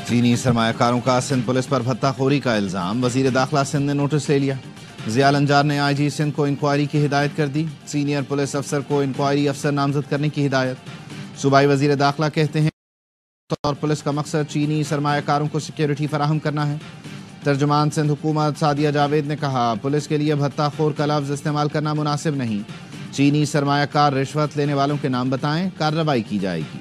चीनी सरमायाकारों का सिंध पुलिस पर भत्ताखोरी का इल्जाम, वजीर दाखिला सिंध ने नोटिस ले लिया। ज़िया लंजार ने आईजी सिंध को इंक्वायरी की हिदायत कर दी। सीनियर पुलिस अफसर को इंक्वायरी अफसर नामजद करने की हिदायत। सूबाई वजीर दाखिला कहते हैं और पुलिस का मकसद चीनी सरमायाकारों को सिक्योरिटी फराहम करना है। तर्जुमान सिंध हुकूमत सादिया जावेद ने कहा, पुलिस के लिए भत्ताखोर का लफ्ज़ इस्तेमाल करना मुनासिब नहीं। चीनी सरमायाकार रिश्वत लेने वालों के नाम बताएं, कार्रवाई की जाएगी।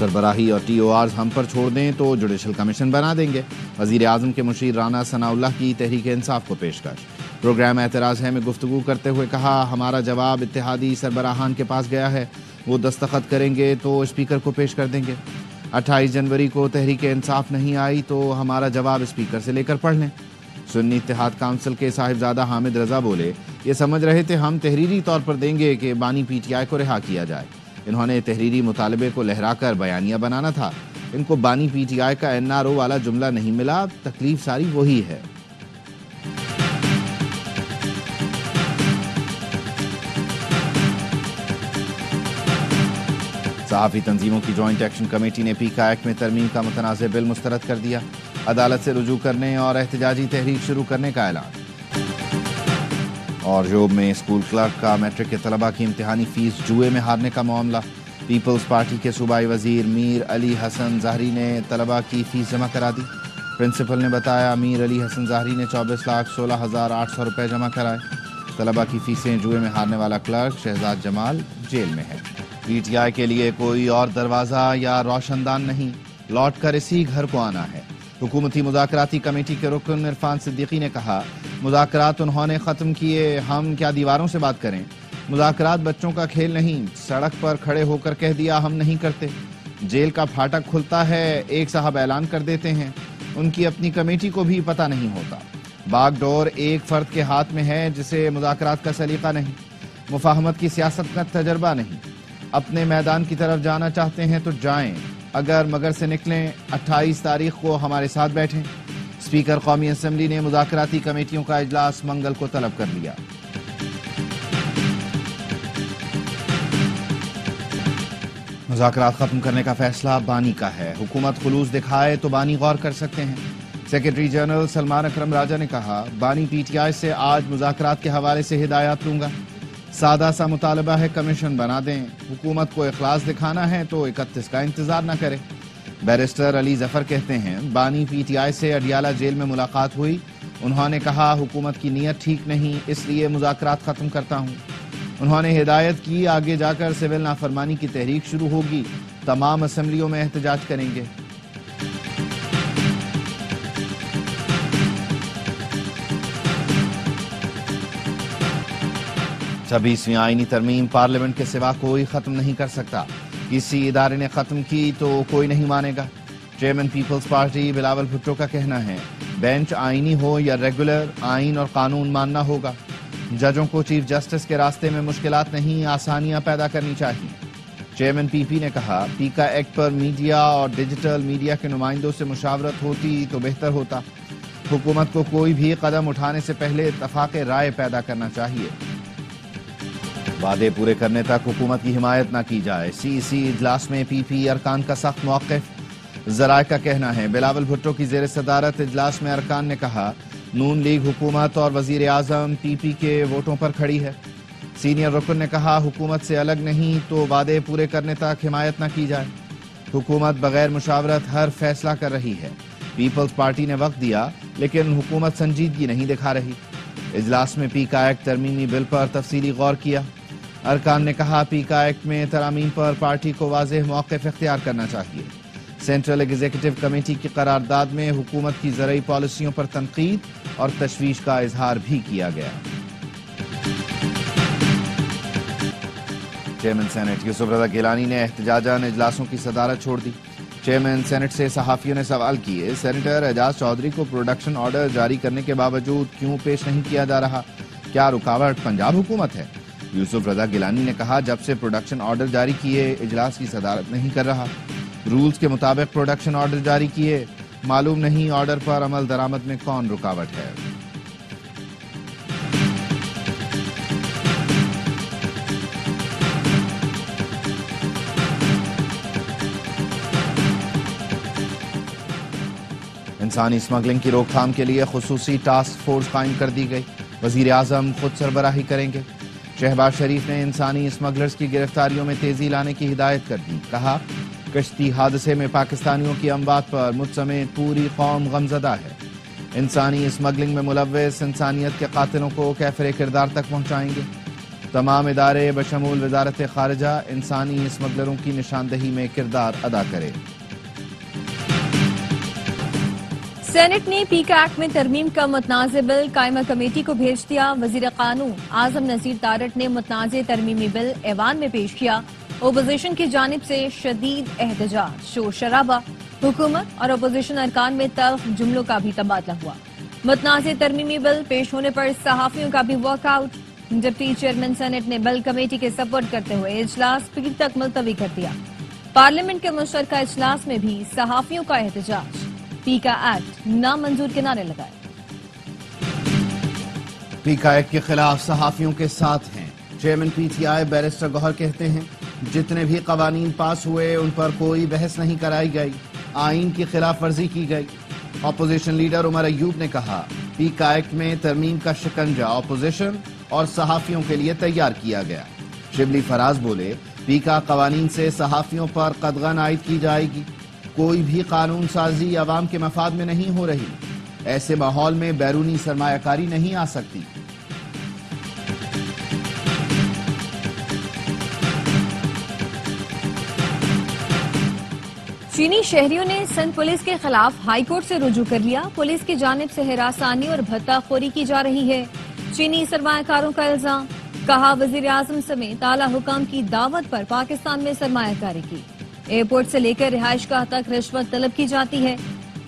सरबराही और TORs हम पर छोड़ दें तो जुडिशल कमीशन बना देंगे। वज़ीर आज़म के मुशीर राना सनाउल्लाह की तहरीक इंसाफ को पेशकश। प्रोग्राम एतराज़ है में गुफ्तगू करते हुए कहा, हमारा जवाब इत्तेहादी सरबराहान के पास गया है, वो दस्तखत करेंगे तो स्पीकर को पेश कर देंगे। 28 जनवरी को तहरीक इंसाफ नहीं आई तो हमारा जवाब स्पीकर से लेकर पढ़ लें। सुन्नी इत्तेहाद काउंसिल के साहिबजादा हामिद रजा बोले, ये समझ रहे थे हम तहरीरी तौर पर देंगे कि बानी PTI को रिहा किया जाए। इन्होंने तहरीरी मुतालबे को लहराकर बयानिया बनाना था। इनको बानी PTI का NRO वाला जुमला नहीं मिला, तकलीफ सारी वही है। सहाफ़ी तंजीमों की जॉइंट एक्शन कमेटी ने पीका एक्ट में तरमीम का मुतनाज़ बिल मुस्तरद कर दिया। अदालत से रुजू करने और एहतजाजी तहरीक शुरू करने का ऐलान। और जोब में स्कूल क्लर्क का मैट्रिक के तलबा की इम्तिहानी फीस जुए में हारने का मामला। पीपल्स पार्टी के सूबाई वजीर मीर अली हसन ज़ाहरी ने तलबा की फीस जमा करा दी। प्रिंसिपल ने बताया, मीर अली हसन ज़ाहरी ने 24,16,800 रुपये जमा कराए। तलबा की फीसें जुए में हारने वाला क्लर्क शहजाद जमाल जेल में है। PTI के लिए कोई और दरवाज़ा या रोशनदान नहीं, लौट कर इसी घर को आना है। हुकूमती मुज़ाकराती कमेटी के रुकन इरफान सिद्दीकी ने कहा, मुज़ाकरात उन्होंने ख़त्म किए, हम क्या दीवारों से बात करें। मुज़ाकरात बच्चों का खेल नहीं, सड़क पर खड़े होकर कह दिया हम नहीं करते। जेल का फाटक खुलता है, एक साहब ऐलान कर देते हैं, उनकी अपनी कमेटी को भी पता नहीं होता। बागडोर एक फ़र्द के हाथ में है जिसे मुज़ाकरात का सलीका नहीं, मुफाहमत की सियासत का तजर्बा नहीं। अपने मैदान की तरफ जाना चाहते हैं तो जाएं, अगर मगर से निकलें 28 तारीख को हमारे साथ बैठें। स्पीकर कौमी असम्बली ने मुज़ाकराती कमेटियों का इजलास मंगल को तलब कर लिया। मुज़ाकरात खत्म करने का फैसला बानी का है। हुकूमत खुलूस दिखाए तो बानी गौर कर सकते हैं। सेक्रेटरी जनरल सलमान अकरम राजा ने कहा, बानी PTI से आज मुज़ाकरात के हवाले से हिदायत लूंगा। सादा सा मुतालबा है, कमीशन बना दें। हुकूमत को इखलास दिखाना है तो 31 का इंतजार न करें। बैरिस्टर अली जफर कहते हैं, बानी PTI से अडियाला जेल में मुलाकात हुई। उन्होंने कहा, हुकूमत की नीयत ठीक नहीं, इसलिए मुज़ाकरात खत्म करता हूं। उन्होंने हिदायत की, आगे जाकर सिविल नाफरमानी की तहरीक शुरू होगी, तमाम असम्बलियों में एहतजाज करेंगे। छब्बीसवीं आईनी तरमीम पार्लियामेंट के सिवा कोई खत्म नहीं कर सकता। किसी इदारे ने खत्म की तो कोई नहीं मानेगा। चेयरमैन पीपल्स पार्टी बिलावल भुट्टो का कहना है, बेंच आईनी हो या रेगुलर, आइन और कानून मानना होगा। जजों को चीफ जस्टिस के रास्ते में मुश्किलात नहीं, आसानियां पैदा करनी चाहिए। चेयरमैन PP ने कहा, पीका एक्ट पर मीडिया और डिजिटल मीडिया के नुमाइंदों से मुशावरत होती तो बेहतर होता। हुकूमत को कोई भी कदम उठाने से पहले इत्तफाक राय पैदा करना चाहिए। वादे पूरे करने तक हुकूमत की हिमायत न की जाए। CEC इजलास में PP अरकान का सख्त मौक़िफ़। ज़राए का कहना है, बिलावल भुट्टो की ज़ेर सदारत इजलास में अरकान ने कहा, नून लीग हुकूमत और वज़ीर आज़म PP के वोटों पर खड़ी है। सीनियर रुकन ने कहा, हुकूमत से अलग नहीं तो वादे पूरे करने तक हिमायत न की जाए। हुकूमत बगैर मुशावरत हर फैसला कर रही है। पीपल्स पार्टी ने वक्त दिया लेकिन हुकूमत संजीदगी नहीं दिखा रही। इजलास में पीका एक्ट तरमीमी बिल पर तफसीली गौर किया। अरकान ने कहा, पीका एक्ट में तरामीम पर पार्टी को वाज़ेह मौक़िफ़ इख्तियार करना चाहिए। सेंट्रल एग्जीक्यूटिव कमेटी की करारदाद में हुकूमत की ज़रई पॉलिसियों पर तनकीद और तशवीश का इजहार भी किया गया। चेयरमैन सेनेट यूसुफ रज़ा गिलानी ने एहतजाजन इजलासों की सदारत छोड़ दी। चेयरमैन सेनेट से सहाफ़ियों ने सवाल किए, सेनेटर एजाज चौधरी को प्रोडक्शन ऑर्डर जारी करने के बावजूद क्यों पेश नहीं किया जा रहा? क्या रुकावट पंजाब हुकूमत है? यूसुफ रज़ा गिलानी ने कहा, जब से प्रोडक्शन ऑर्डर जारी किए इजलास की सदारत नहीं कर रहा। रूल्स के मुताबिक प्रोडक्शन ऑर्डर जारी किए, मालूम नहीं ऑर्डर पर अमल दरामद में कौन रुकावट है। انسانی اسمگلنگ کی روک تھام کے لیے خصوصی ٹاسک فورس قائم کر دی گئی، وزیر اعظم خود سربراہی کریں گے۔ شہباز شریف نے انسانی اسمگلرز کی گرفتاریوں میں تیزی لانے کی ہدایت کر دی، کہا کشتی حادثے میں پاکستانیوں کی اموات پر مجھ سمیت پوری قوم غمزدہ ہے۔ انسانی اسمگلنگ میں ملوث انسانیت کے قاتلوں کو کیفر کردار تک پہنچائیں گے۔ تمام ادارے بشمول وزارت خارجہ انسانی اسمگلروں کی نشاندہی میں کردار ادا کرے۔ سینٹ نے پیکا ایکٹ میں ترمیم کا متنازع بل قائمہ کمیٹی کو بھیج دیا۔ وزیر قانون اعظم نذیر تارٹ نے متنازع ترمیمی بل ایوان میں پیش کیا۔ اپوزیشن کی جانب سے شدید احتجاج، شور شرابہ، حکومت اور اپوزیشن ارکان میں تلخ جملوں کا بھی تبادلہ ہوا۔ متنازع ترمیمی بل پیش ہونے پر صحافیوں کا بھی walk out. Deputy chairman senate نے بل کمیٹی کے سپورٹ کرتے ہوئے اجلاس پیر تک ملتوی کر دیا۔ پارلیمنٹ کے مشترکہ اجلاس میں بھی صحافیوں کا احتجاج، پیکا ایکٹ نامنظور کے نعرے لگائے۔ پیکا ایکٹ کے خلاف صحافیوں کے ساتھ ہیں۔ Chairman P T I barrister Gohar کہتے ہیں جتنے بھی قوانین پاس ہوئے ان پر کوئی بحث نہیں کرائی گئی، آئین کی خلاف ورزی کی گئی۔ اپوزیشن لیڈر عمر ایوب نے کہا پیکا ایکٹ میں ترمیم کا شکنجہ اپوزیشن اور صحافیوں کے لیے تیار کیا گیا۔ شبلی فراز بولے پیکا قوانین سے صحافیوں پر قدغن عائد کی جائے گی، کوئی بھی قانون سازی عوام کے مفاد میں نہیں ہو رہی، ایسے ماحول میں بیرونی سرمایہ کاری نہیں آ سکتی۔ چینی شہریوں نے سندھ پولیس کے خلاف ہائی کورٹ سے رجوع کر لیا۔ پولیس کی جانب سے ہراسانی اور بھتہ خوری کی جا رہی ہے۔ چینی سرمایہ کاروں کا الزام، کہا وزیر اعظم سمیت اعلیٰ حکام کی دعوت پر پاکستان میں سرمایہ کاری کی۔ ایئرپورٹ سے لے کر رہائش گاہ تک رشوت طلب کی جاتی ہے۔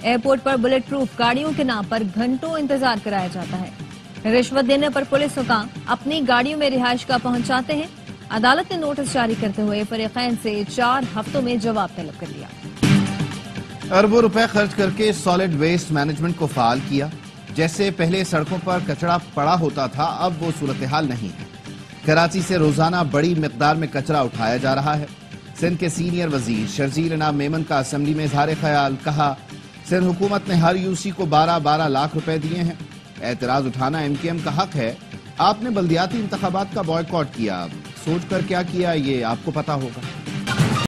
ایئرپورٹ پر بلٹ پروف گاڑیوں کے نام پر گھنٹوں انتظار کرایا جاتا ہے۔ رشوت دینے پر پولیس حکام اپنی گاڑیوں میں رہائش گاہ پہنچاتے ہیں۔ عدالت نے نوٹس جاری کرتے ہوئے فریقین سے 4 ہفتوں میں جواب طلب کر لیا۔ اربوں روپے خرچ کر کے سالڈ ویسٹ مینجمنٹ کو فعال کیا۔ جیسے پہلے سڑکوں پر کچرا پڑا ہوتا تھا اب وہ صورتحال نہیں ہے۔ کراچی سے روزانہ بڑی مقدار میں کچرا اٹھایا جا رہا ہے۔ سندھ کے سینئر وزیر شرجیل انعام میمن کا اسمبلی میں اظہار خیال، کہا سندھ حکومت نے ہر یو سی کو 12 لاکھ روپے دیے ہیں۔ اعتراض اٹھانا ایم کیو ایم کا حق ہے، آپ نے بلدیاتی انتخابات کا بائیکاٹ کیا، سوچ کر کیا کیا یہ آپ کو پتا ہوگا۔